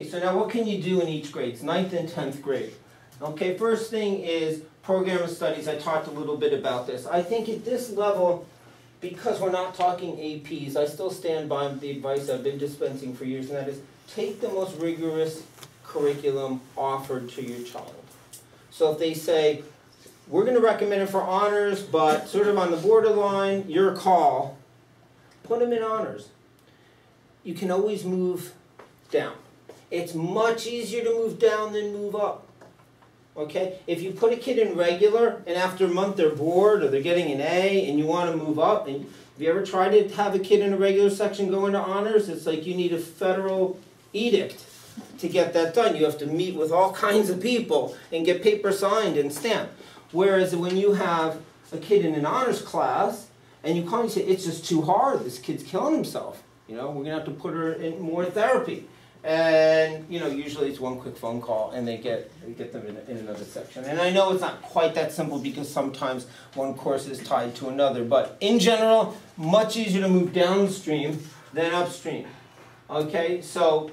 So now what can you do in each grade? It's 9th and 10th grade. Okay, first thing is program of studies. I talked a little bit about this. I think at this level, because we're not talking APs, I still stand by the advice I've been dispensing for years, and that is take the most rigorous curriculum offered to your child. So if they say, we're going to recommend it for honors, but sort of on the borderline, your call, put them in honors. You can always move down. It's much easier to move down than move up. Okay? If you put a kid in regular and after a month they're bored or they're getting an A and you want to move up, and have you ever tried to have a kid in a regular section go into honors? It's like you need a federal edict to get that done. You have to meet with all kinds of people and get paper signed and stamped. Whereas when you have a kid in an honors class and you call and say, it's just too hard, this kid's killing himself. You know, we're going to have to put her in more therapy. And, you know, usually it's one quick phone call and they get them in another section. And I know it's not quite that simple because sometimes one course is tied to another. But in general, much easier to move downstream than upstream. Okay, so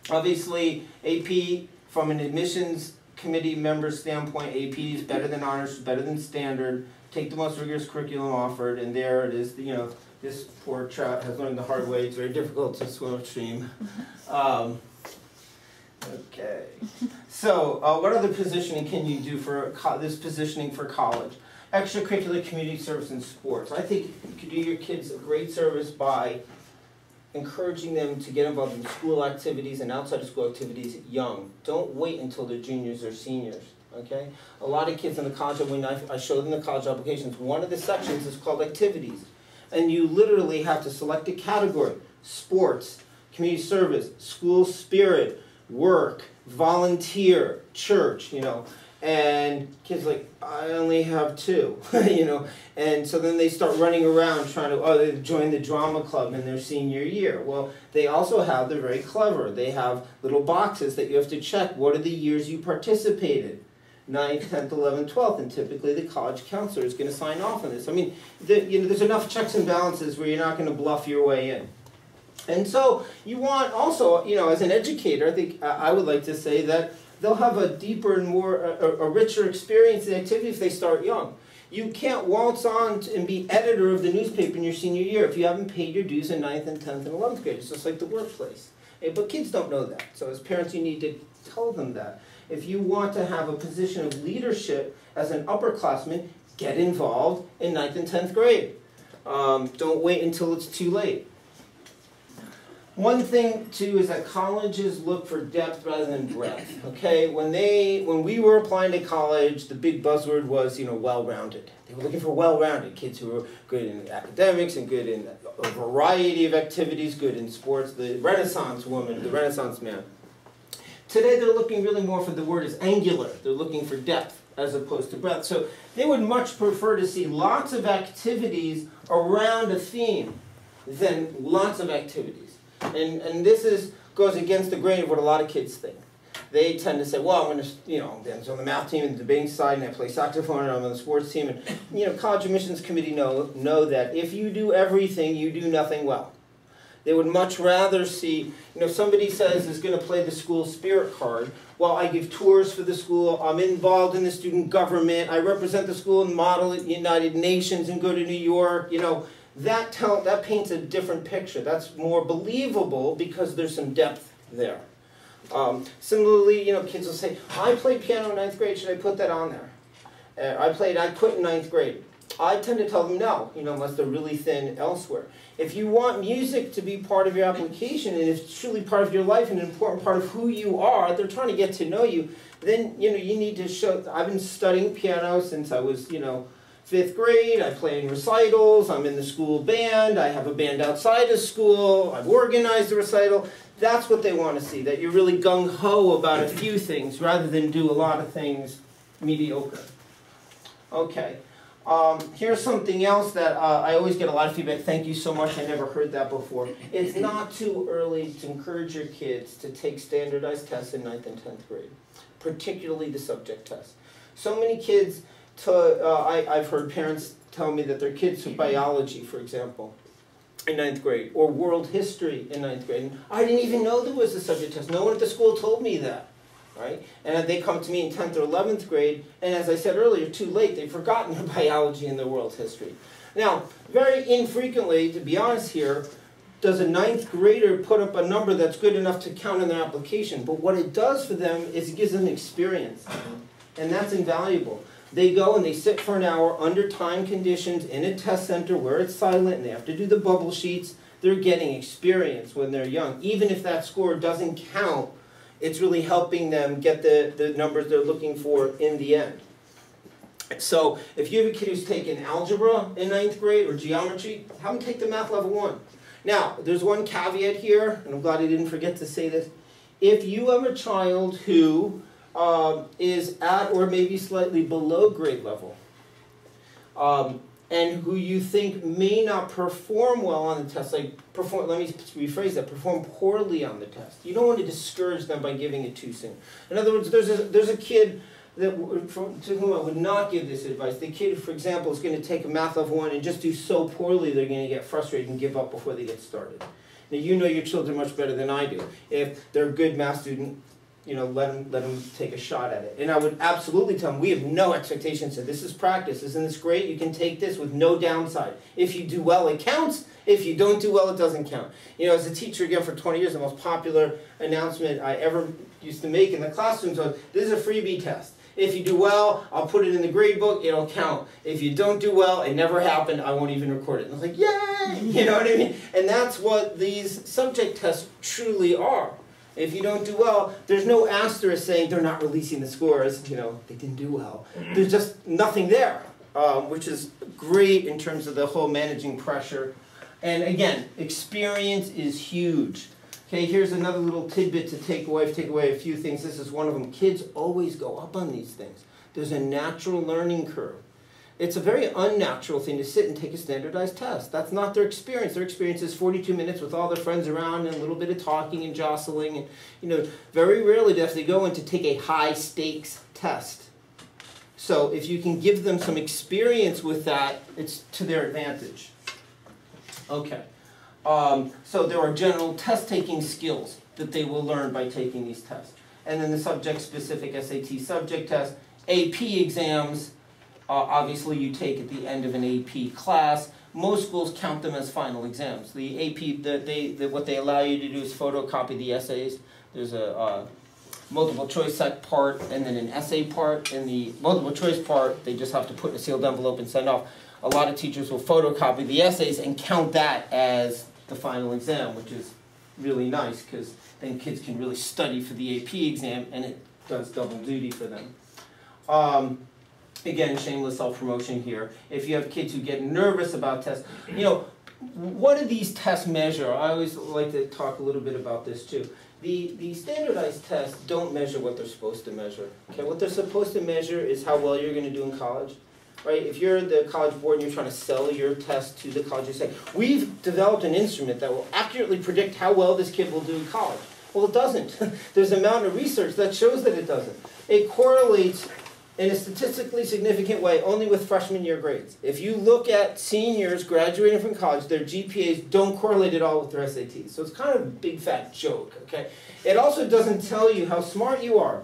obviously AP, from an admissions committee member standpoint, AP is better than honors, better than standard. Take the most rigorous curriculum offered, and there it is, you know. This poor trout has learned the hard way. It's very difficult to swim upstream. Okay. So, what other positioning can you do for this positioning for college? Extracurricular, community service, and sports. I think you could do your kids a great service by encouraging them to get involved in school activities and outside of school activities young. Don't wait until they're juniors or seniors. Okay? A lot of kids in the college, when I show them the college applications, one of the sections is called activities. And you literally have to select a category: sports, community service, school spirit, work, volunteer, church, you know. And kids are like, I only have 2, you know. And so then they start running around trying to, they join the drama club in their senior year. Well, they also have, they're very clever. They have little boxes that you have to check. What are the years you participated? 9th, 10th, 11th, 12th, and typically the college counselor is going to sign off on this. I mean, you know, there's enough checks and balances where you're not going to bluff your way in. And so you want also, you know, as an educator, I think I would like to say that they'll have a deeper and more, a richer experience in activity if they start young. You can't waltz on and be editor of the newspaper in your senior year if you haven't paid your dues in 9th and 10th and 11th grade. It's just like the workplace. But kids don't know that. So as parents, you need to tell them that. If you want to have a position of leadership as an upperclassman, get involved in 9th and 10th grade. Don't wait until it's too late. One thing, too, is that colleges look for depth rather than breadth. Okay, when we were applying to college, the big buzzword was, you know, well-rounded. They were looking for well-rounded kids who were good in academics and good in a variety of activities, good in sports. The Renaissance woman, the Renaissance man. Today they're looking really more for, the word is angular. They're looking for depth as opposed to breadth. So they would much prefer to see lots of activities around a theme than lots of activities. And this goes against the grain of what a lot of kids think. They tend to say, well, I'm going to, you know, I'm on the math team and the debating side, and I play saxophone, and I'm on the sports team. And, you know, college admissions committee know that if you do everything, you do nothing well. They would much rather see, you know, somebody says is going to play the school spirit card. Well, I give tours for the school. I'm involved in the student government. I represent the school and model at United Nations and go to New York. You know, that paints a different picture. That's more believable because there's some depth there. Similarly, you know, kids will say, I played piano in 9th grade. Should I put that on there? I quit in 9th grade. I tend to tell them no, you know, unless they're really thin elsewhere. If you want music to be part of your application and if it's truly part of your life and an important part of who you are, they're trying to get to know you, then, you know, you need to show. I've been studying piano since I was, you know, 5th grade. I play in recitals. I'm in the school band. I have a band outside of school. I've organized a recital. That's what they want to see, that you're really gung-ho about a few things rather than do a lot of things mediocre. Okay. Here's something else that I always get a lot of feedback. Thank you so much. I never heard that before. It's not too early to encourage your kids to take standardized tests in 9th and 10th grade, particularly the subject test. So many kids, I've heard parents tell me that their kids took biology, for example, in 9th grade, or world history in 9th grade. And I didn't even know there was a subject test. No one at the school told me that, right? And they come to me in 10th or 11th grade, and as I said earlier, too late, they've forgotten their biology and their world history. Now, very infrequently, to be honest here, does a 9th grader put up a number that's good enough to count in their application. But what it does for them is it gives them experience, and that's invaluable. They go and they sit for an hour under time conditions in a test center where it's silent and they have to do the bubble sheets. They're getting experience when they're young. Even if that score doesn't count, it's really helping them get the numbers they're looking for in the end. So if you have a kid who's taken algebra in 9th grade or geometry, have them take the math level 1. Now, there's one caveat here, and I'm glad I didn't forget to say this. If you have a child who is at or maybe slightly below grade level, and who you think may not perform well on the test, let me rephrase that, perform poorly on the test. You don't want to discourage them by giving it too soon. In other words, there's a kid to whom I would not give this advice. The kid, for example, is going to take a math level 1 and just do so poorly they're going to get frustrated and give up before they get started. Now, you know your children much better than I do. If they're a good math student, let them take a shot at it. And I would absolutely tell them, we have no expectations. So this is practice. Isn't this great? You can take this with no downside. If you do well, it counts. If you don't do well, it doesn't count. As a teacher, again, for 20 years, the most popular announcement I ever used to make in the classrooms was, this is a freebie test. If you do well, I'll put it in the grade book, it'll count. If you don't do well, it never happened, I won't even record it. And I was like, yay! You know what I mean? And that's what these subject tests truly are. If you don't do well, there's no asterisk saying they're not releasing the scores, they didn't do well. There's just nothing there, which is great in terms of the whole managing pressure. And again, experience is huge. Okay, here's another little tidbit to take away a few things. This is one of them. Kids always go up on these things. There's a natural learning curve. It's a very unnatural thing to sit and take a standardized test. That's not their experience. Their experience is 42 minutes with all their friends around and a little bit of talking and jostling. And, very rarely do they go in to take a high-stakes test. So if you can give them some experience with that, it's to their advantage. Okay. So there are general test-taking skills that they will learn by taking these tests. And then the subject-specific SAT subject test, AP exams, obviously you take at the end of an AP class. Most schools count them as final exams. The AP, what they allow you to do is photocopy the essays. There's a multiple choice part and then an essay part. In the multiple choice part, they just have to put in a sealed envelope and send off. A lot of teachers will photocopy the essays and count that as the final exam, which is really nice because then kids can really study for the AP exam and it does double duty for them. Again, shameless self-promotion here. If you have kids who get nervous about tests, what do these tests measure? I always like to talk a little bit about this too. The standardized tests don't measure what they're supposed to measure. Okay, what they're supposed to measure is how well you're going to do in college. Right? If you're the college board and you're trying to sell your test to the college, you say, we've developed an instrument that will accurately predict how well this kid will do in college. Well, it doesn't. There's an amount of research that shows that it doesn't. It correlates in a statistically significant way only with freshman year grades. If you look at seniors graduating from college, their GPAs don't correlate at all with their SATs. So it's kind of a big fat joke, okay? It also doesn't tell you how smart you are.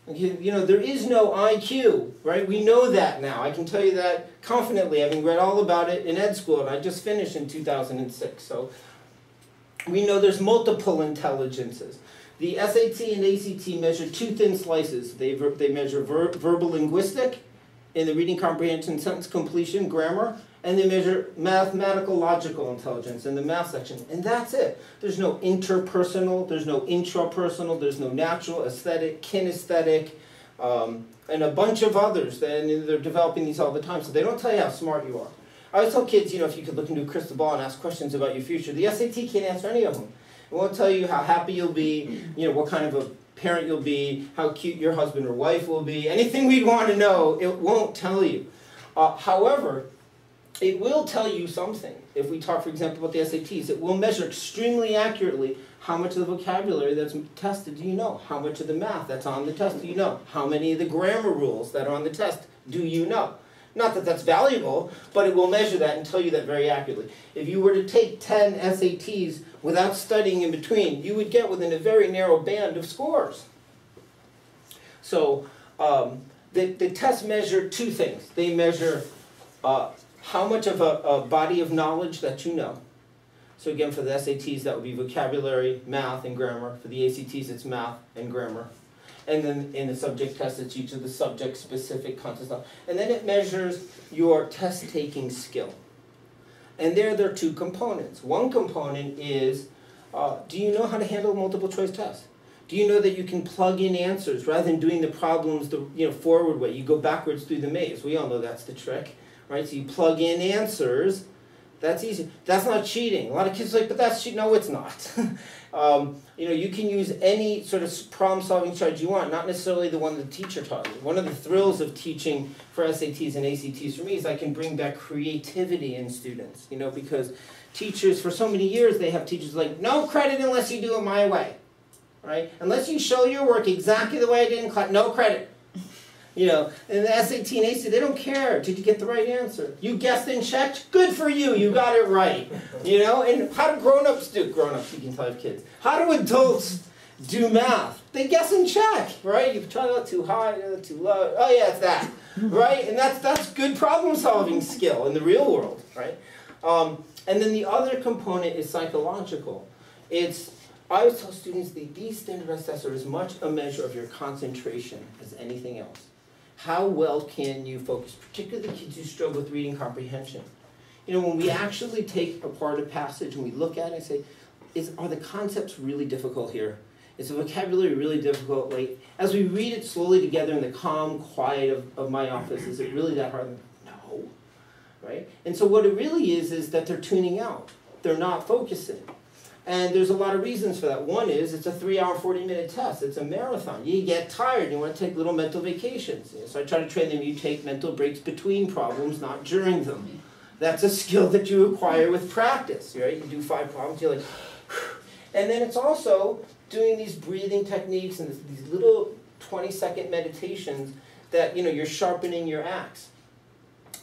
There is no IQ, right? We know that now. I can tell you that confidently, having read all about it in ed school, and I just finished in 2006. So we know there's multiple intelligences. The SAT and ACT measure two thin slices. They measure verbal linguistic in the reading comprehension, sentence completion, grammar, and they measure mathematical logical intelligence in the math section. And that's it. There's no interpersonal, there's no intrapersonal, there's no natural, aesthetic, kinesthetic, and a bunch of others. And they're developing these all the time, so they don't tell you how smart you are. I always tell kids, if you could look into a crystal ball and ask questions about your future, the SAT can't answer any of them. It won't tell you how happy you'll be, what kind of a parent you'll be, how cute your husband or wife will be. Anything we'd want to know, it won't tell you. However, it will tell you something. If we talk, for example, about the SATs, it will measure extremely accurately how much of the vocabulary that's tested do you know? How much of the math that's on the test do you know? How many of the grammar rules that are on the test do you know? Not that that's valuable, but it will measure that and tell you that very accurately. If you were to take 10 SATs without studying in between, you would get within a very narrow band of scores. So the tests measure two things. They measure how much of a body of knowledge that you know. So again, for the SATs, that would be vocabulary, math, and grammar. For the ACTs, it's math and grammar. And then in the subject test, it's each of the subject-specific content stuff. And then it measures your test-taking skill. And there are two components. One component is, do you know how to handle multiple-choice tests? Do you know that you can plug in answers rather than doing the problems the forward way? You go backwards through the maze. We all know that's the trick, right? So you plug in answers. That's easy. That's not cheating. A lot of kids are like, but that's cheating. No, it's not. You can use any sort of problem-solving strategy you want, not necessarily the one the teacher taught you. One of the thrills of teaching for SATs and ACTs for me is I can bring back creativity in students. Because teachers, for so many years, they have teachers like, no credit unless you do it my way, right? Unless you show your work exactly the way I did in class, no credit. And the SAT and ACT, they don't care. Did you get the right answer? You guessed and checked? Good for you. You got it right. And how do grown-ups do? Grown-ups, you can tell kids. How do adults do math? They guess and check, right? You try that too high, too low. Oh, yeah, it's that, right? And that's good problem-solving skill in the real world, right? And then the other component is psychological. I always tell students that these standardized tests are as much a measure of your concentration as anything else. How well can you focus, particularly kids who struggle with reading comprehension? When we actually take apart a passage and we look at it and say, are the concepts really difficult here? Is the vocabulary really difficult? Like, as we read it slowly together in the calm quiet of my office, is it really that hard? No, right? And so what it really is that they're tuning out. They're not focusing. And there's a lot of reasons for that. One is it's a 3-hour, 40-minute test. It's a marathon. You get tired. You want to take little mental vacations. So I try to train them. You take mental breaks between problems, not during them. That's a skill that you acquire with practice. Right? You do 5 problems. You're like, and then it's also doing these breathing techniques and these little 20-second meditations that you're sharpening your axe.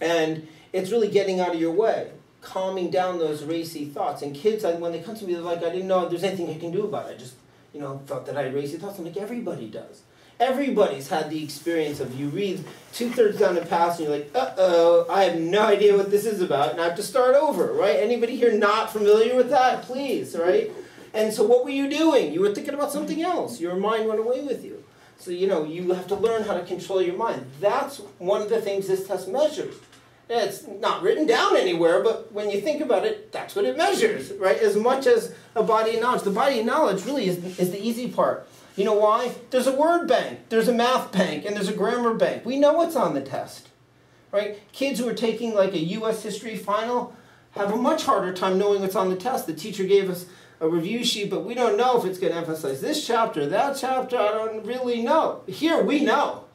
And it's really getting out of your way, calming down those racy thoughts. And kids, when they come to me, they're like, I didn't know there's anything I can do about it. I just, thought that I had racy thoughts. I'm like, everybody does. Everybody's had the experience of you read 2/3 down the passage and you're like, uh-oh, I have no idea what this is about, and I have to start over, right? Anybody here not familiar with that? Please, right? And so what were you doing? You were thinking about something else. Your mind went away with you. So, you have to learn how to control your mind. That's one of the things this test measures. It's not written down anywhere, but when you think about it, that's what it measures, right? As much as a body of knowledge. The body of knowledge really is the easy part. You know why? There's a word bank, there's a math bank, and there's a grammar bank. We know what's on the test, right? Kids who are taking like a U.S. history final have a much harder time knowing what's on the test. The teacher gave us a review sheet, but we don't know if it's going to emphasize this chapter, that chapter. I don't really know. Here, we know.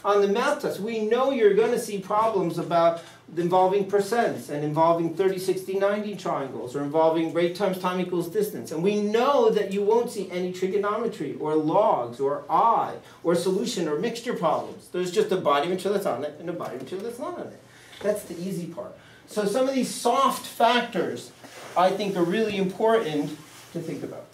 On the math test, we know you're going to see problems involving percents and involving 30, 60, 90 triangles or involving rate times time equals distance. And we know that you won't see any trigonometry or logs or I or solution or mixture problems. There's just a body material that's on it and a body material that's not on it. That's the easy part. So some of these soft factors I think are really important to think about.